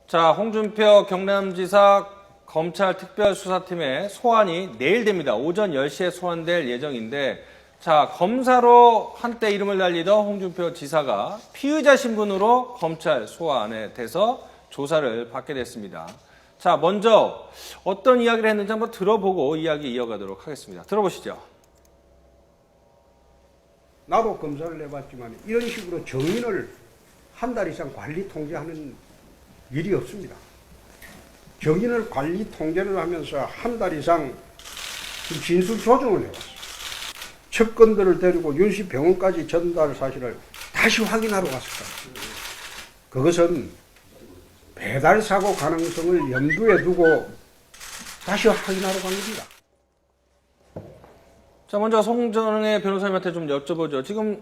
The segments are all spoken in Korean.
자, 홍준표 경남지사 검찰특별수사팀의 소환이 내일 됩니다. 오전 10시에 소환될 예정인데, 자, 검사로 한때 이름을 날리던 홍준표 지사가 피의자 신분으로 검찰 소환에 대해서 조사를 받게 됐습니다. 자, 먼저 어떤 이야기를 했는지 한번 들어보고 이야기 이어가도록 하겠습니다. 들어보시죠. 나도 검사를 해봤지만 이런 식으로 정인을 한 달 이상 관리 통제하는 일이 없습니다. 정인을 관리 통제를 하면서 한 달 이상 진술 조정을 해왔어요. 측근들을 데리고 윤씨 병원까지 전달 사실을 다시 확인하러 갔을 거예요. 그것은 배달 사고 가능성을 염두에 두고 다시 확인하러 간 겁니다. 자, 먼저 송정혜 변호사님한테 좀 여쭤보죠. 지금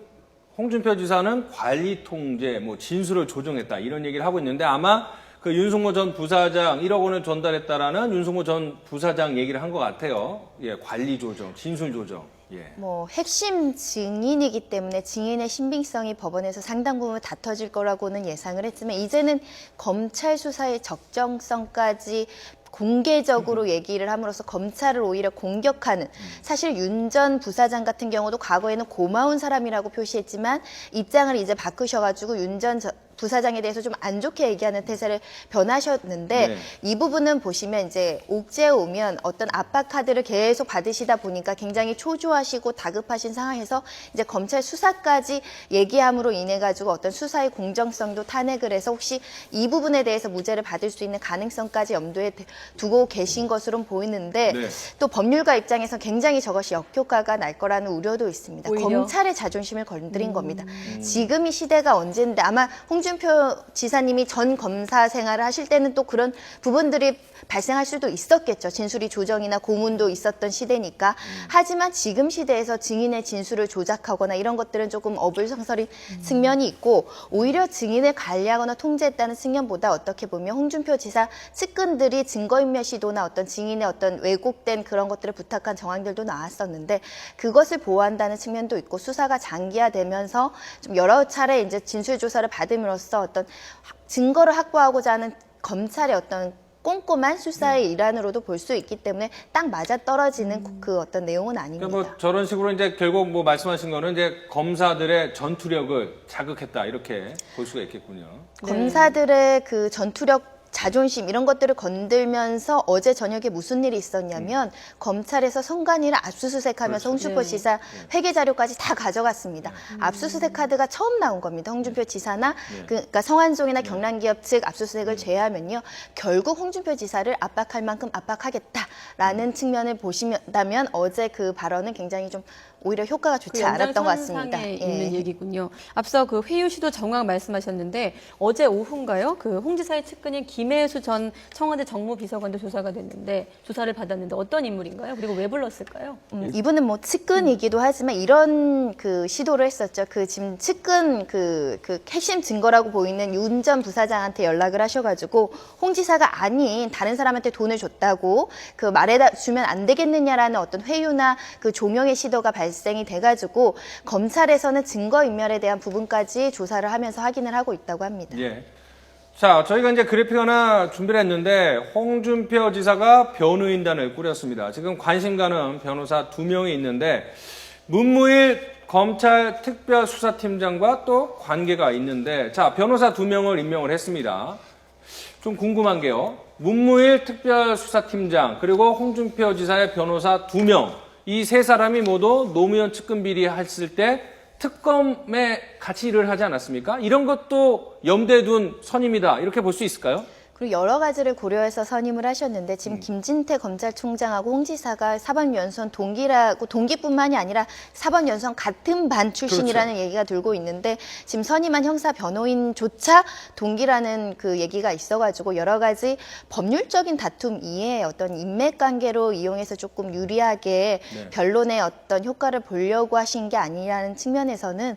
홍준표 지사는 관리 통제, 진술을 조정했다 이런 얘기를 하고 있는데 아마 그 윤석모 전 부사장 1억 원을 전달했다라는 윤석모 전 부사장 얘기를 한 것 같아요. 예, 관리 조정, 진술 조정. 예. 핵심 증인이기 때문에 증인의 신빙성이 법원에서 상당 부분 다퉈질 거라고는 예상을 했지만 이제는 검찰 수사의 적정성까지 공개적으로 얘기를 함으로써 검찰을 오히려 공격하는, 사실 윤 전 부사장 같은 경우도 과거에는 고마운 사람이라고 표시했지만 입장을 이제 바꾸셔가지고 윤 전 부사장에 대해서 좀 안 좋게 얘기하는 태세를 변하셨는데 네. 이 부분은 보시면 이제 옥죄 오면 어떤 압박 카드를 계속 받으시다 보니까 굉장히 초조하시고 다급하신 상황에서 이제 검찰 수사까지 얘기함으로 인해 가지고 어떤 수사의 공정성도 탄핵을 해서 혹시 이 부분에 대해서 무죄를 받을 수 있는 가능성까지 염두에 두고 계신 것으로 보이는데 네. 또 법률가 입장에서 굉장히 저것이 역효과가 날 거라는 우려도 있습니다. 오히려? 검찰의 자존심을 건드린 겁니다. 지금 이 시대가 언제인데 아마 홍준표 지사님이 전 검사 생활을 하실 때는 또 그런 부분들이 발생할 수도 있었겠죠. 진술이 조정이나 고문도 있었던 시대니까. 하지만 지금 시대에서 증인의 진술을 조작하거나 이런 것들은 조금 어불성설인 측면이 있고 오히려 증인을 관리하거나 통제했다는 측면보다 어떻게 보면 홍준표 지사 측근들이 증거인멸 시도나 어떤 증인의 어떤 왜곡된 그런 것들을 부탁한 정황들도 나왔었는데 그것을 보호한다는 측면도 있고 수사가 장기화되면서 좀 여러 차례 이제 진술 조사를 받음으로써 어떤 증거를 확보하고자 하는 검찰의 어떤 꼼꼼한 수사의 일환으로도 볼 수 있기 때문에 딱 맞아 떨어지는 그 어떤 내용은 아닙니다. 그러니까 저런 식으로 이제 결국 말씀하신 거는 이제 검사들의 전투력을 자극했다 이렇게 볼 수가 있겠군요. 검사들의 그 전투력 자존심 이런 것들을 건들면서 어제 저녁에 무슨 일이 있었냐면 검찰에서 송관이를 압수수색하면서 홍준표 지사 회계 자료까지 다 가져갔습니다. 압수수색 카드가 처음 나온 겁니다. 홍준표 지사나 그러니까 성완종이나 경남기업 측 압수수색을 제외하면요. 결국 홍준표 지사를 압박할 만큼 압박하겠다라는 측면을 보신다면 어제 그 발언은 굉장히 좀 오히려 효과가 좋지 않았던 것 같습니다. 연장선상에 있는 얘기군요. 앞서 그 회유시도 정황 말씀하셨는데 어제 오후인가요? 그 홍 지사의 측근인 김혜수 전 청와대 정무비서관도 조사가 됐는데 조사를 받았는데 어떤 인물인가요? 그리고 왜 불렀을까요? 이분은 측근이기도 하지만 이런 그 시도를 했었죠. 그 지금 측근 그 핵심 증거라고 보이는 윤 전 부사장한테 연락을 하셔가지고 홍 지사가 아닌 다른 사람한테 돈을 줬다고 그 말해다 주면 안 되겠느냐라는 어떤 회유나 그 종용의 시도가 발생이 돼가지고 검찰에서는 증거인멸에 대한 부분까지 조사를 하면서 확인을 하고 있다고 합니다. 예. 자, 저희가 이제 그래픽 하나 준비를 했는데 홍준표 지사가 변호인단을 꾸렸습니다. 지금 관심 가는 변호사 2명이 있는데 문무일 검찰 특별수사팀장과 또 관계가 있는데 자, 변호사 2명을 임명을 했습니다. 좀 궁금한 게요. 문무일 특별수사팀장 그리고 홍준표 지사의 변호사 2명 이 세 사람이 모두 노무현 측근 비리 했을 때 특검에 같이 일을 하지 않았습니까? 이런 것도 염두에 둔 선임이다. 이렇게 볼 수 있을까요? 그리고 여러 가지를 고려해서 선임을 하셨는데 지금 김진태 검찰총장하고 홍 지사가 사법연수원 동기라고 동기뿐만이 아니라 사법연수원 같은 반 출신이라는 얘기가 돌고 있는데 지금 선임한 형사 변호인조차 동기라는 그 얘기가 있어가지고 여러 가지 법률적인 다툼 이외에 어떤 인맥관계로 이용해서 조금 유리하게 변론의 어떤 효과를 보려고 하신 게 아니라는 측면에서는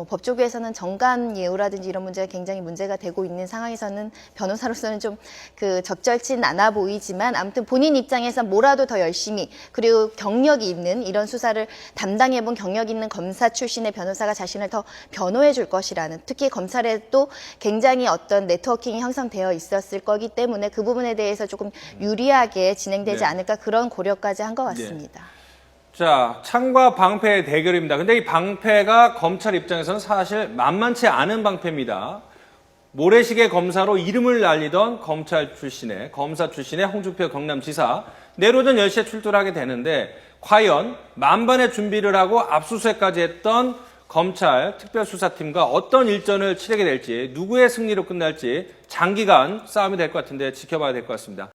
법조계에서는 정관 예우라든지 이런 문제가 굉장히 문제가 되고 있는 상황에서는 변호사로서는 좀 그 적절치는 않아 보이지만 아무튼 본인 입장에서 뭐라도 더 열심히 그리고 경력이 있는 이런 수사를 담당해본 경력 있는 검사 출신의 변호사가 자신을 더 변호해 줄 것이라는, 특히 검찰에 또 굉장히 어떤 네트워킹이 형성되어 있었을 거기 때문에 그 부분에 대해서 조금 유리하게 진행되지 네. 않을까 그런 고려까지 한 것 같습니다. 자, 창과 방패의 대결입니다. 근데 이 방패가 검찰 입장에서는 사실 만만치 않은 방패입니다. 모래시계 검사로 이름을 날리던 검사 출신의 홍준표 경남지사 내일 오전 10시에 출두하게 되는데 과연 만반의 준비를 하고 압수수색까지 했던 검찰 특별수사팀과 어떤 일전을 치르게 될지, 누구의 승리로 끝날지 장기간 싸움이 될 것 같은데 지켜봐야 될 것 같습니다.